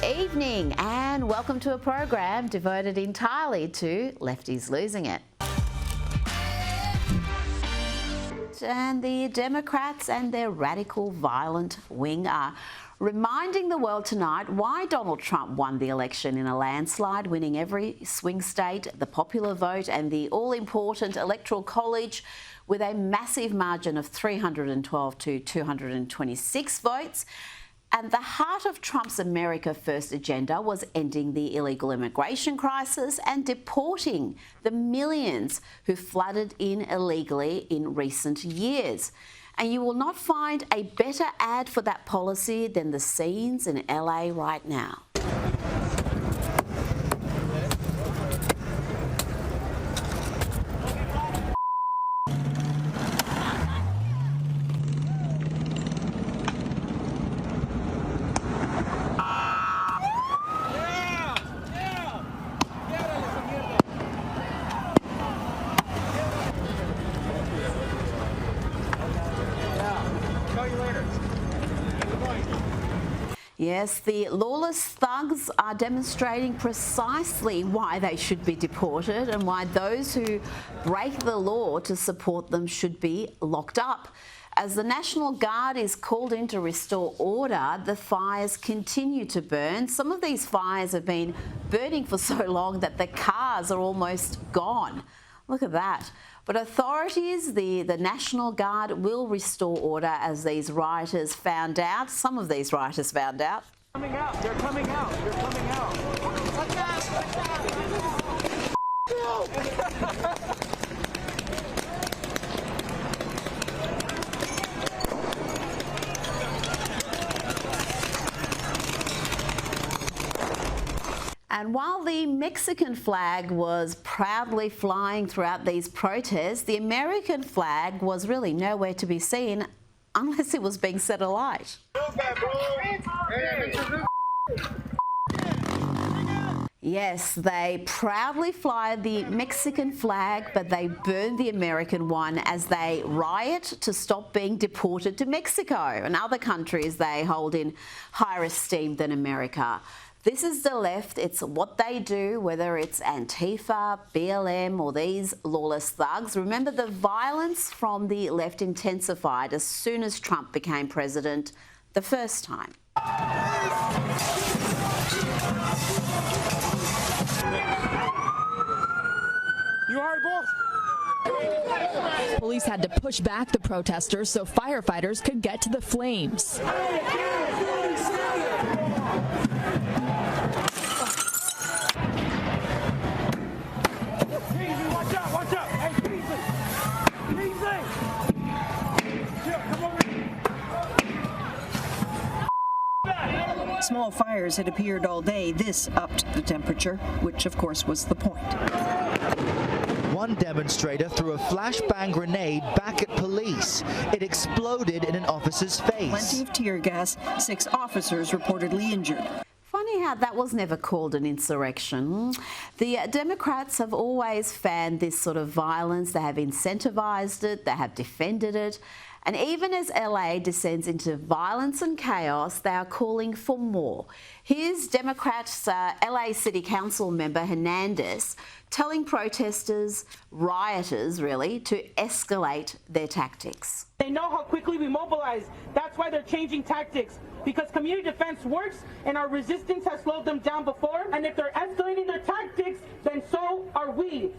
evening and welcome to a program devoted entirely to Lefties Losing It. And the Democrats and their radical violent wing are reminding the world tonight why Donald Trump won the election in a landslide, winning every swing state, the popular vote and the all-important Electoral College with a massive margin of 312 to 226 votes. And the heart of Trump's America First agenda was ending the illegal immigration crisis and deporting the millions who flooded in illegally in recent years. And you will not find a better ad for that policy than the scenes in LA right now. Yes, the lawless thugs are demonstrating precisely why they should be deported and why those who break the law to support them should be locked up. As the National Guard is called in to restore order, the fires continue to burn. Some of these fires have been burning for so long that the cars are almost gone. Look at that. But authorities, the National Guard, will restore order as these rioters found out. Some of these rioters found out. They're coming out. They're coming out. Watch out. And while the Mexican flag was proudly flying throughout these protests, the American flag was really nowhere to be seen unless it was being set alight. Yes, they proudly fly the Mexican flag, but they burn the American one as they riot to stop being deported to Mexico and other countries they hold in higher esteem than America. This is the left. It's what they do, whether it's Antifa, BLM or these lawless thugs. Remember, the violence from the left intensified as soon as Trump became president the first time. You heard, boss? Police had to push back the protesters so firefighters could get to the flames. Small fires had appeared all day. This upped the temperature, which of course was the point. One demonstrator threw a flashbang grenade back at police. It exploded in an officer's face. Plenty of tear gas. 6 officers reportedly injured. Funny how that was never called an insurrection. The Democrats have always fanned this sort of violence. They have incentivized it, they have defended it. And even as LA descends into violence and chaos, they are calling for more. Here's Democrats' LA City Council member Hernandez telling protesters, rioters really, to escalate their tactics. They know how quickly we mobilize. That's why they're changing tactics. Because community defense works and our resistance has slowed them down before. And if they're escalating their tactics, then so are we.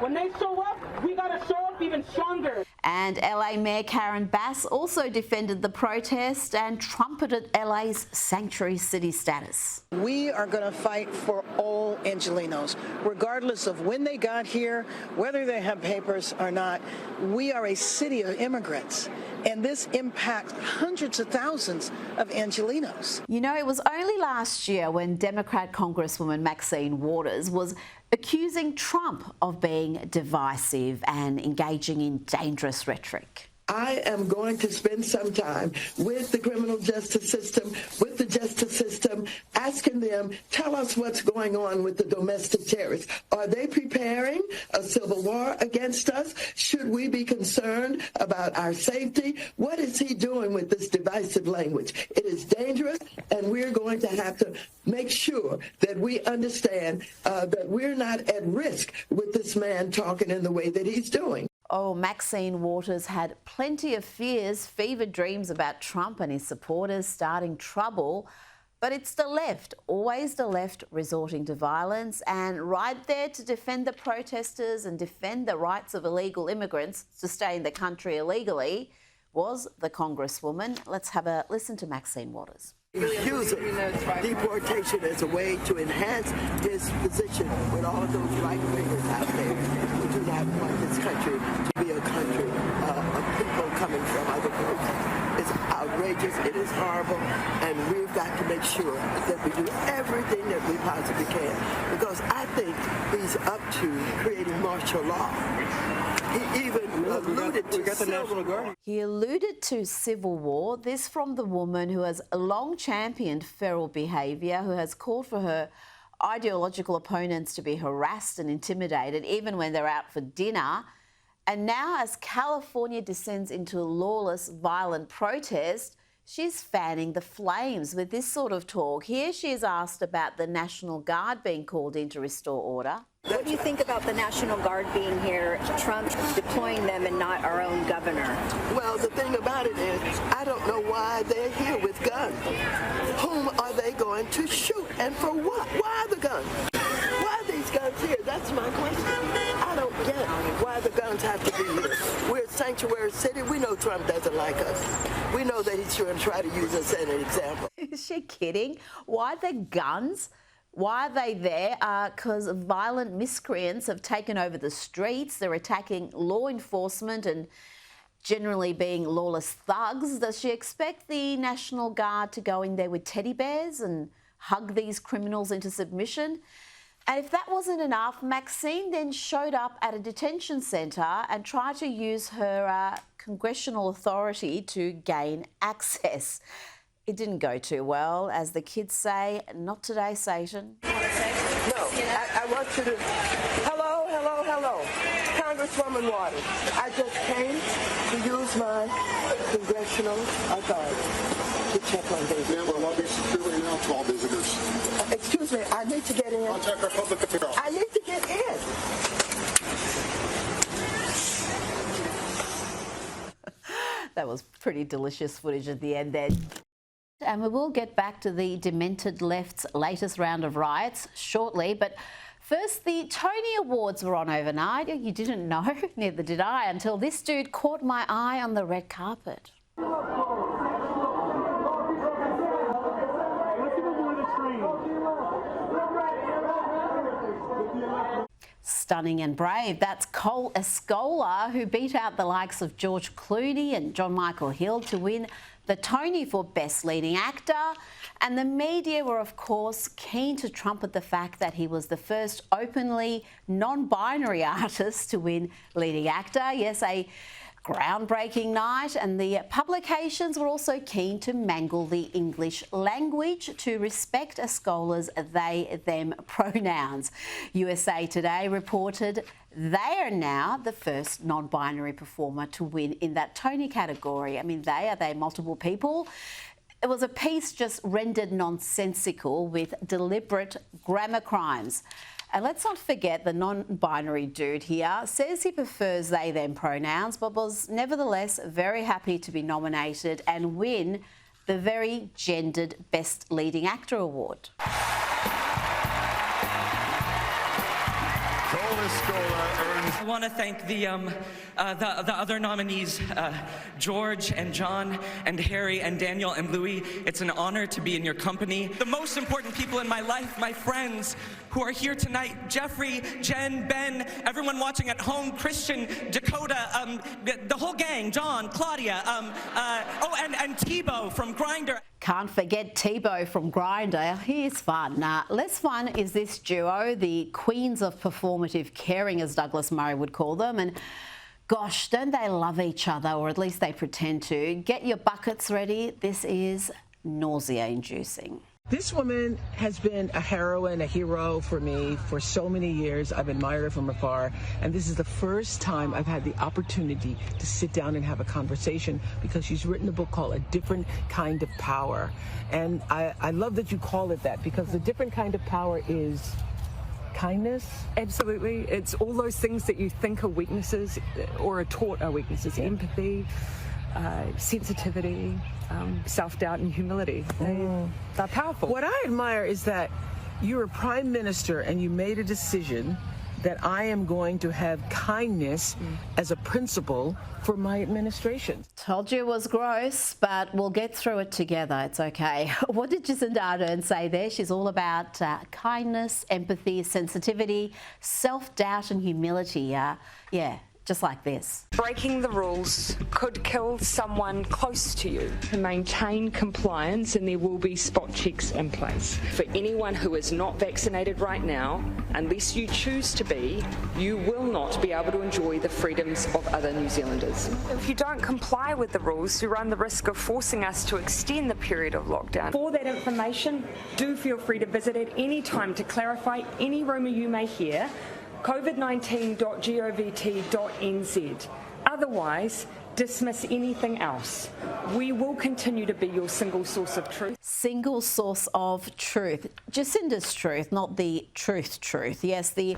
When they show up, we gotta show up even stronger. And LA Mayor Karen Bass also defended the protest and trumpeted LA's sanctuary city status. We are going to fight for all Angelenos, regardless of when they got here, whether they have papers or not. We are a city of immigrants, and this impacts hundreds of thousands of Angelenos. You know, it was only last year when Democrat Congresswoman Maxine Waters was accusing Trump of being divisive and engaging in dangerous rhetoric. I am going to spend some time with the criminal justice system, with the justice system, asking them, tell us what's going on with the domestic terrorists. Are they preparing a civil war against us? Should we be concerned about our safety? What is he doing with this divisive language? It is dangerous, and we're going to have to make sure that we understand that we're not at risk with this man talking in the way that he's doing. Oh, Maxine Waters had plenty of fears, fevered dreams about Trump and his supporters starting trouble. But it's the left, always the left, resorting to violence, and right there to defend the protesters and defend the rights of illegal immigrants to stay in the country illegally was the Congresswoman. Let's have a listen to Maxine Waters. He's using deportation as a way to enhance his position with all of those right-wingers out there who do not want this country to be a country of people coming from other groups. It's outrageous, it is horrible, and we've got to make sure that we do everything that we possibly can, because I think he's up to creating martial law. He even alluded to civil war. He alluded to civil war. This from the woman who has long championed feral behaviour, who has called for her ideological opponents to be harassed and intimidated even when they're out for dinner. And now, as California descends into lawless, violent protest, she's fanning the flames with this sort of talk. Here she is asked about the National Guard being called in to restore order. What do you think about the National Guard being here, Trump deploying them and not our own governor? Well, the thing about it is, I don't know why they're here with guns. Whom are they going to shoot, and for what? Why the guns? Why are these guns here? That's my question. I don't get why the guns have to be here. We're a sanctuary city. We know Trump doesn't like us. We know that he's going to try to use us as an example. Is she kidding? Why the guns? Why are they there? Because violent miscreants have taken over the streets. They're attacking law enforcement and generally being lawless thugs. Does she expect the National Guard to go in there with teddy bears and hug these criminals into submission? And if that wasn't enough, Maxine then showed up at a detention centre and tried to use her congressional authority to gain access. It didn't go too well, as the kids say. Not today, Satan. No, I want you to... Hello. Congresswoman Waters, I just came to use my congressional authority to check on these. Ma'am, we're lobbying securely now to all visitors. Excuse me, I need to get in. Contact our public affairs. I need to get in. That was pretty delicious footage at the end there. And we will get back to the demented left's latest round of riots shortly. But first, the Tony Awards were on overnight. You didn't know, neither did I, until this dude caught my eye on the red carpet. Stunning and brave. That's Cole Escola, who beat out the likes of George Clooney and John Michael Hill to win the Tony for Best Leading Actor. And the media were, of course, keen to trumpet the fact that he was the first openly non-binary artist to win Leading Actor. Yes, a groundbreaking night, and the publications were also keen to mangle the English language to respect Escola's they-them pronouns. USA Today reported they are now the first non-binary performer to win in that Tony category. I mean, are they multiple people? It was a piece just rendered nonsensical with deliberate grammar crimes. And let's not forget the non-binary dude here says he prefers they-them pronouns, but was nevertheless very happy to be nominated and win the very gendered Best Leading Actor award. I want to thank the other nominees, George and John and Harry and Daniel and Louis. It's an honor to be in your company. The most important people in my life, my friends who are here tonight, Jeffrey, Jen, Ben, everyone watching at home, Christian, Dakota, the whole gang, John, Claudia, and Tebow from Grindr. Can't forget Tebow from Grindr. He's fun. Less fun is this duo, the queens of performative caring, as Douglas Murray would call them. And Gosh, don't they love each other, or at least they pretend to? Get your buckets ready. This is nausea-inducing. This woman has been a heroine, a hero for me for so many years. I've admired her from afar, and this is the first time I've had the opportunity to sit down and have a conversation, because she's written a book called A Different Kind of Power. And I love that you call it that, because the different kind of power is kindness. Absolutely. It's all those things that you think are weaknesses or are taught are weaknesses. Yeah. Empathy, sensitivity, self-doubt and humility. They're powerful. What I admire is that you're a prime minister and you made a decision that I am going to have kindness as a principle for my administration. Told you it was gross, but we'll get through it together. It's okay. What did Jacinda Ardern say there? She's all about kindness, empathy, sensitivity, self-doubt and humility. Yeah. Just like this. Breaking the rules could kill someone close to you. To maintain compliance, and there will be spot checks in place. For anyone who is not vaccinated right now, unless you choose to be, you will not be able to enjoy the freedoms of other New Zealanders. If you don't comply with the rules, you run the risk of forcing us to extend the period of lockdown. For that information, do feel free to visit at any time to clarify any rumour you may hear. covid19.govt.nz. Otherwise, dismiss anything else. We will continue to be your single source of truth. Single source of truth. Jacinda's truth, not the truth. Yes, the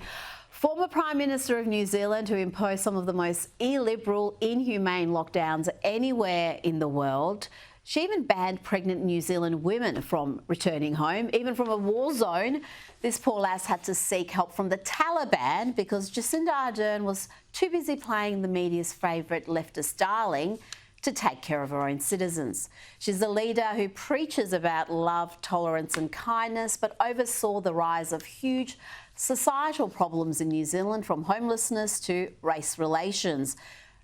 former Prime Minister of New Zealand, who imposed some of the most illiberal, inhumane lockdowns anywhere in the world. She even banned pregnant New Zealand women from returning home, even from a war zone. This poor lass had to seek help from the Taliban because Jacinda Ardern was too busy playing the media's favourite leftist darling to take care of her own citizens. She's a leader who preaches about love, tolerance and kindness, but oversaw the rise of huge societal problems in New Zealand, from homelessness to race relations.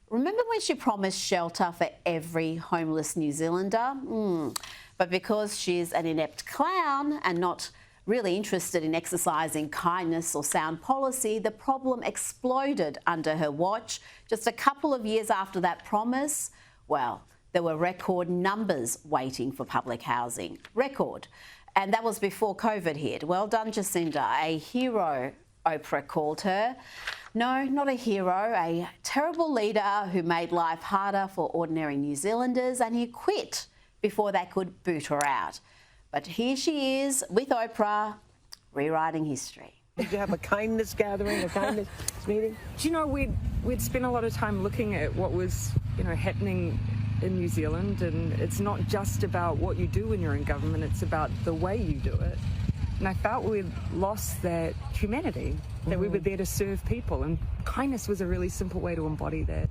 Remember when she promised shelter for every homeless New Zealander? But because she's an inept clown and not really interested in exercising kindness or sound policy, the problem exploded under her watch. Just a couple of years after that promise, well, there were record numbers waiting for public housing. Record. And that was before COVID hit. Well done, Jacinda. A hero, Oprah called her. No, not a hero, a terrible leader who made life harder for ordinary New Zealanders, and he quit before they could boot her out. But here she is with Oprah, rewriting history. Did you have a kindness gathering, a kindness meeting? Do you know, we'd spent a lot of time looking at what was, happening in New Zealand, and it's not just about what you do when you're in government, it's about the way you do it. And I felt we'd lost that humanity, that we were there to serve people, and kindness was a really simple way to embody that.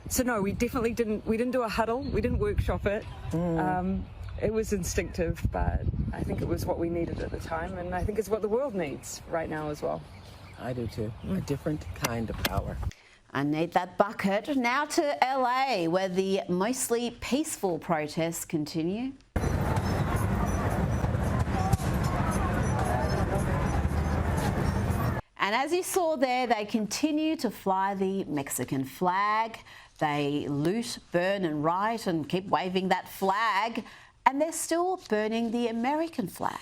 So no, we definitely didn't do a huddle, we didn't workshop it. It was instinctive, but I think it was what we needed at the time, and I think it's what the world needs right now as well. I do too. A different kind of power. I need that bucket. Now to LA, where the mostly peaceful protests continue. And as you saw there, they continue to fly the Mexican flag. They loot, burn and riot and keep waving that flag. And they're still burning the American flag.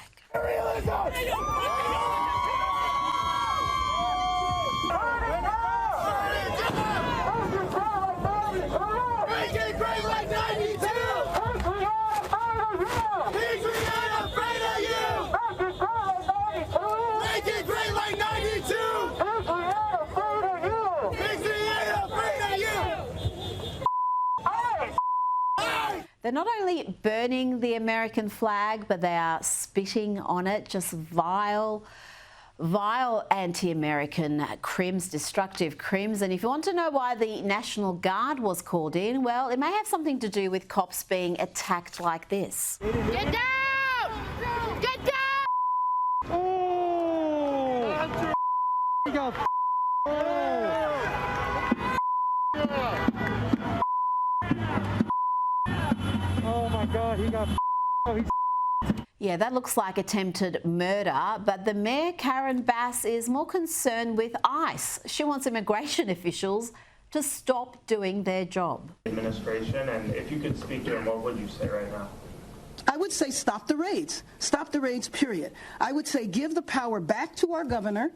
They're not only burning the American flag, but they are spitting on it, just vile anti-American crims, destructive crims. And if you want to know why the National Guard was called in, well, it may have something to do with cops being attacked like this. Get down! Get down! Oh my God, he got. Yeah, that looks like attempted murder, but the Mayor, Karen Bass, is more concerned with ICE. She wants immigration officials to to stop doing their job. Administration, and if you could speak to them, what would you say right now? I would say stop the raids. Stop the raids, period. I would say give the power back to our governor.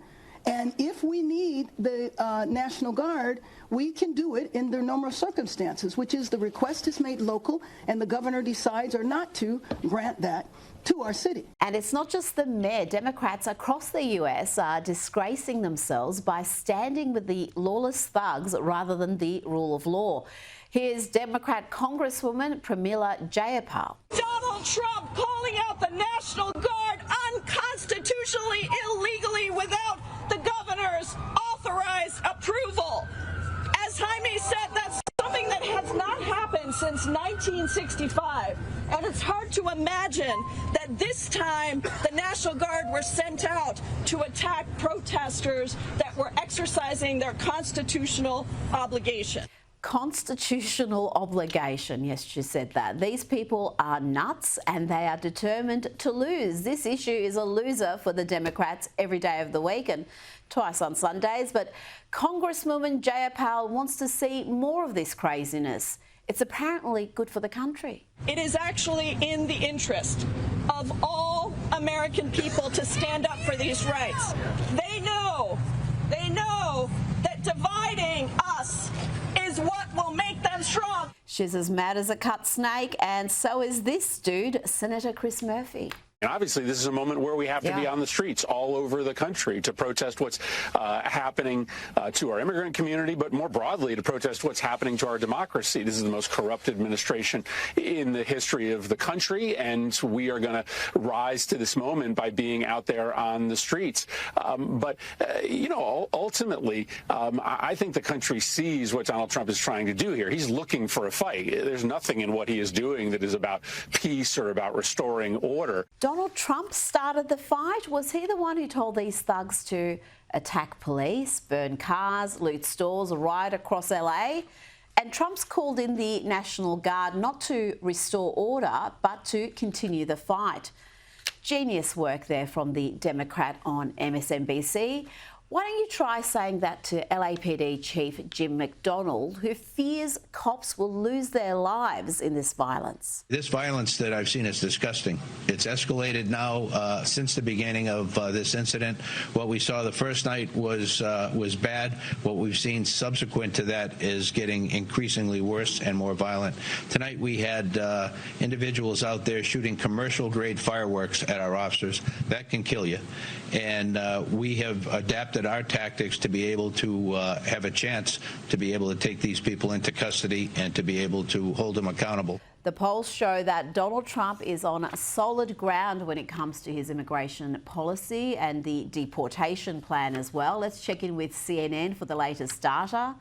And if we need the National Guard, we can do it in the normal circumstances, which is the request is made local and the governor decides or not to grant that to our city. And it's not just the mayor. Democrats across the US are disgracing themselves by standing with the lawless thugs rather than the rule of law. Here's Democrat Congresswoman Pramila Jayapal. Donald Trump calling out the National Guard unconstitutionally, illegally, without the governor's authorized approval. As Jaime said, that's something that has not happened since 1965. And it's hard to imagine that this time the National Guard were sent out to attack protesters that were exercising their constitutional obligation. Constitutional obligation. Yes, she said that. These people are nuts and they are determined to lose. This issue is a loser for the Democrats every day of the week and twice on Sundays. But Congresswoman Jayapal wants to see more of this craziness. It's apparently good for the country. It is actually in the interest of all American people to stand up for these rights. They know that dividing us is what will make them strong. She's as mad as a cut snake, and so is this dude, Senator Chris Murphy. And obviously, this is a moment where we have to be on the streets all over the country to protest what's happening to our immigrant community, but more broadly to protest what's happening to our democracy. This is the most corrupt administration in the history of the country, and we are going to rise to this moment by being out there on the streets. But ultimately, I think the country sees what Donald Trump is trying to do here. He's looking for a fight. There's nothing in what he is doing that is about peace or about restoring order. Donald Trump started the fight. Was he the one who told these thugs to attack police, burn cars, loot stores, riot across LA? And Trump's called in the National Guard not to restore order, but to continue the fight. Genius work there from the Democrat on MSNBC. Why don't you try saying that to LAPD Chief Jim McDonald, who fears cops will lose their lives in this violence? This violence that I've seen is disgusting. It's escalated now since the beginning of this incident. What we saw the first night was bad. What we've seen subsequent to that is getting increasingly worse and more violent. Tonight we had individuals out there shooting commercial-grade fireworks at our officers. That can kill you. And we have adapted our tactics to be able to have a chance to be able to take these people into custody and to be able to hold them accountable. The polls show that Donald Trump is on solid ground when it comes to his immigration policy and the deportation plan as well. Let's check in with CNN for the latest data.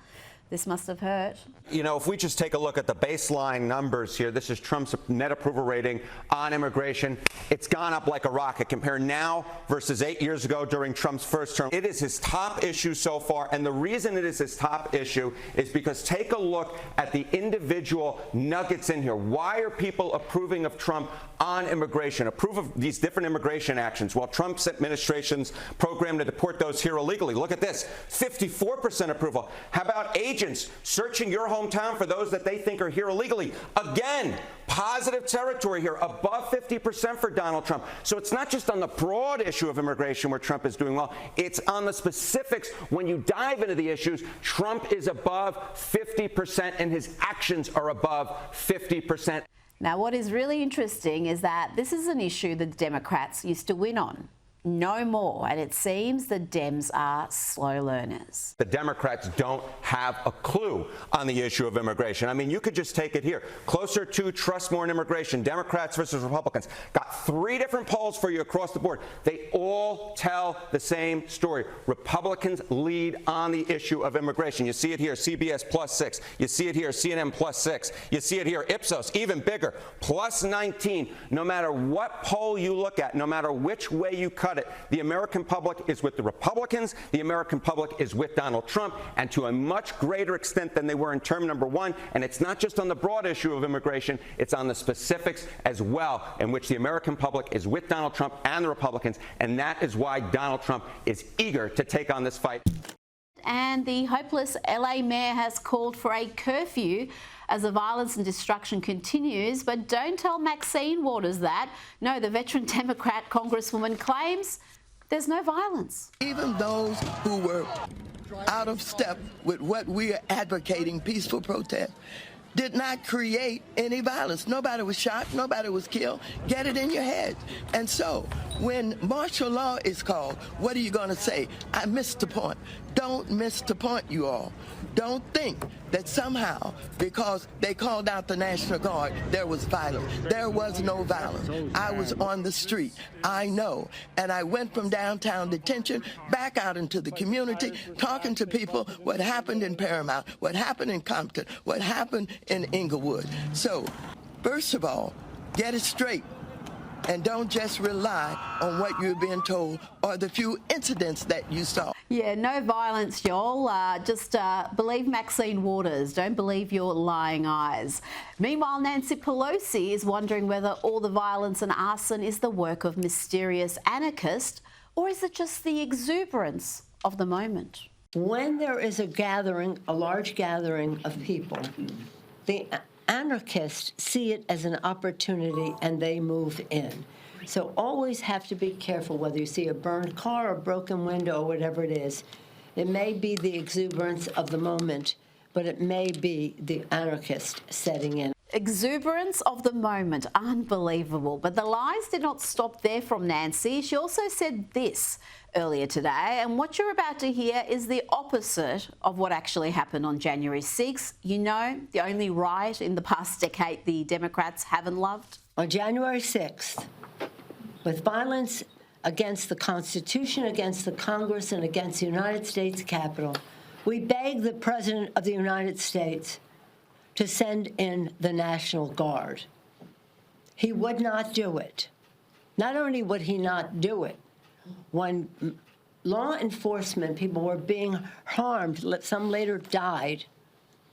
This must have hurt. You know, if we just take a look at the baseline numbers here, this is Trump's net approval rating on immigration. It's gone up like a rocket. Compare now versus 8 years ago during Trump's first term. It is his top issue so far, and the reason it is his top issue is because take a look at the individual nuggets in here. Why are people approving of Trump on immigration, approve of these different immigration actions? Well, Trump's administration's program to deport those here illegally. Look at this, 54% approval. How about agents searching your hometown for those that they think are here illegally? Again, positive territory here, above 50% for Donald Trump. So it's not just on the broad issue of immigration where Trump is doing well, it's on the specifics. When you dive into the issues, Trump is above 50% and his actions are above 50%. Now, what is really interesting is that this is an issue the Democrats used to win on. No more, and it seems the Dems are slow learners. The Democrats don't have a clue on the issue of immigration. I mean, you could just take it here. Closer to trust more in immigration, Democrats versus Republicans. Got 3 different polls for you across the board. They all tell the same story. Republicans lead on the issue of immigration. You see it here, CBS +6. You see it here, CNN +6. You see it here, Ipsos, even bigger, +19. No matter what poll you look at, no matter which way you cut it, the American public is with the Republicans, the American public is with Donald Trump, and to a much greater extent than they were in term number 1. And it's not just on the broad issue of immigration, it's on the specifics as well, in which the American public is with Donald Trump and the Republicans, and that is why Donald Trump is eager to take on this fight. And the hopeless LA mayor has called for a curfew as the violence and destruction continues. But don't tell Maxine Waters that. No, the veteran Democrat congresswoman claims there's no violence. Even those who were out of step with what we are advocating, peaceful protest, did not create any violence. Nobody was shot, nobody was killed. Get it in your head. And so when martial law is called, what are you going to say? I missed the point. Don't miss the point, you all. Don't think that somehow, because they called out the National Guard, there was violence. There was no violence. I was on the street. I know. And I went from downtown detention back out into the community, talking to people what happened in Paramount, what happened in Compton, what happened in Inglewood. So, first of all, get it straight. And don't just rely on what you're being told or the few incidents that you saw. Yeah, no violence, y'all. Just believe Maxine Waters. Don't believe your lying eyes. Meanwhile, Nancy Pelosi is wondering whether all the violence and arson is the work of mysterious anarchists, or is it just the exuberance of the moment? When there is a gathering, a large gathering of people, the anarchists see it as an opportunity and they move in. So always have to be careful whether you see a burned car or a broken window or whatever it is. It may be the exuberance of the moment, but it may be the anarchist setting in. Exuberance of the moment. Unbelievable. But the lies did not stop there from Nancy. She also said this earlier today, and what you're about to hear is the opposite of what actually happened on January 6th. You know, the only riot in the past decade the Democrats haven't loved. On January 6th, with violence against the Constitution, against the Congress, and against the United States Capitol, we begged the President of the United States to send in the National Guard. He would not do it. Not only would he not do it, when law enforcement people were being harmed, some later died,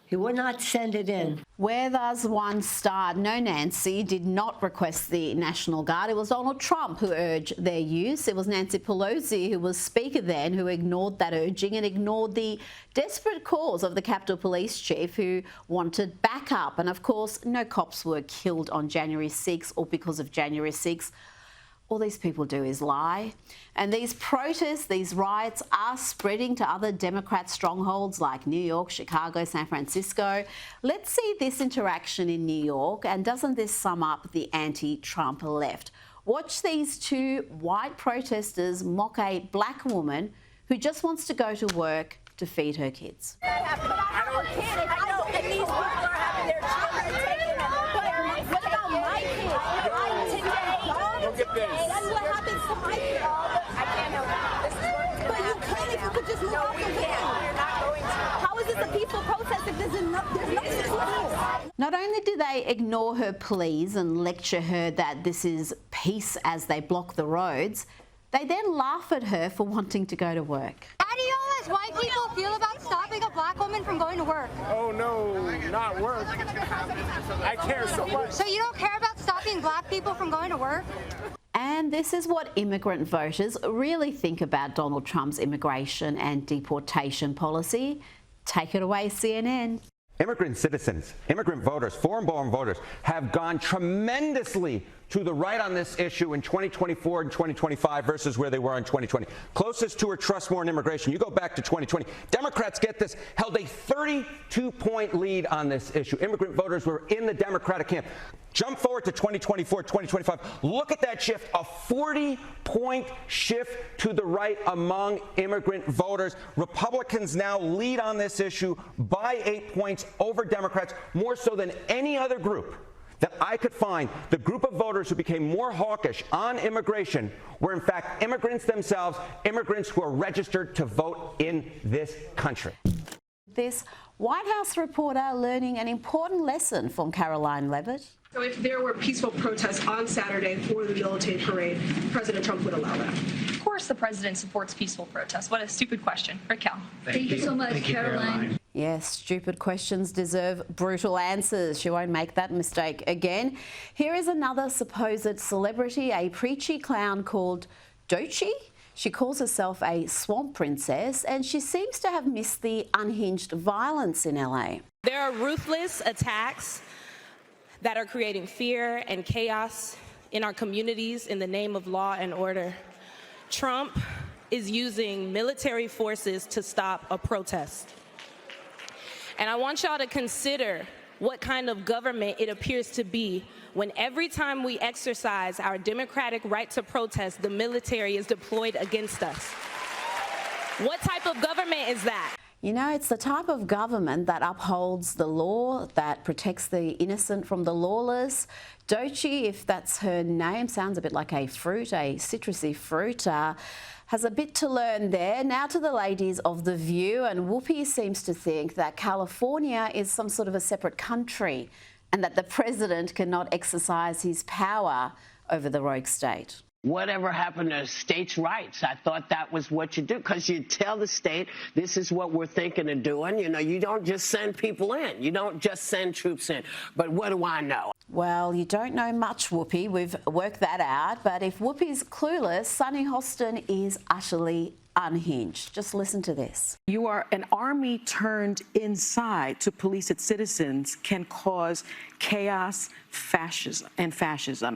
he would not send it in. Where there's one starred, no, Nancy did not request the National Guard. It was Donald Trump who urged their use. It was Nancy Pelosi, who was Speaker then, who ignored that urging and ignored the desperate calls of the Capitol Police Chief, who wanted backup. And of course, no cops were killed on January 6th or because of January 6th. All these people do is lie. And these protests, these riots are spreading to other Democrat strongholds like New York, Chicago, San Francisco. Let's see this interaction in New York, and doesn't this sum up the anti-Trump left? Watch these two white protesters mock a black woman who just wants to go to work to feed her kids. I know, and these people are having their children taken. But what about my kids? That's what happens to my kids. I can't help it. But you can if you could just move off the way. You're not going to. How is this a peaceful protest if there's nothing to do? Not only do they ignore her pleas and lecture her that this is peace as they block the roads, they then laugh at her for wanting to go to work. How do y'all as white people feel about stopping a black woman from going to work? Oh no, not work. I care so much. So you don't care about stopping black people from going to work? And this is what immigrant voters really think about Donald Trump's immigration and deportation policy. Take it away, CNN. Immigrant citizens, immigrant voters, foreign-born voters have gone tremendously to the right on this issue in 2024 and 2025 versus where they were in 2020. Closest to or trust more in immigration. You go back to 2020. Democrats, get this, held a 32-point lead on this issue. Immigrant voters were in the Democratic camp. Jump forward to 2024, 2025. Look at that shift, a 40-point shift to the right among immigrant voters. Republicans now lead on this issue by 8 points over Democrats, more so than any other group that I could find. The group of voters who became more hawkish on immigration were in fact immigrants themselves, immigrants who are registered to vote in this country. This White House reporter learning an important lesson from Caroline Levitt. So if there were peaceful protests on Saturday for the military parade, President Trump would allow that? Of course the president supports peaceful protests. What a stupid question. Raquel. Thank you so much, Caroline. Yes, stupid questions deserve brutal answers. She won't make that mistake again. Here is another supposed celebrity, a preachy clown called Doechii. She calls herself a swamp princess, and she seems to have missed the unhinged violence in LA. There are ruthless attacks that are creating fear and chaos in our communities in the name of law and order. Trump is using military forces to stop a protest. And I want y'all to consider what kind of government it appears to be when every time we exercise our democratic right to protest, the military is deployed against us. What type of government is that? You know, it's the type of government that upholds the law, that protects the innocent from the lawless. Doechii, if that's her name, sounds a bit like a fruit, a citrusy fruit, has a bit to learn there. Now to the ladies of The View, and Whoopi seems to think that California is some sort of a separate country and that the president cannot exercise his power over the rogue state. Whatever happened to states' rights? I thought that was what you do, because you tell the state, this is what we're thinking of doing. You know, you don't just send people in. You don't just send troops in. But what do I know? Well, you don't know much, Whoopi. We've worked that out. But if Whoopi's clueless, Sunny Hostin is utterly unhinged. Just listen to this. You are an army turned inside to police its citizens can cause chaos, fascism.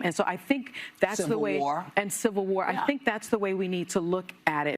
And so I think that's the way, and civil war. I think that's the way we need to look at it.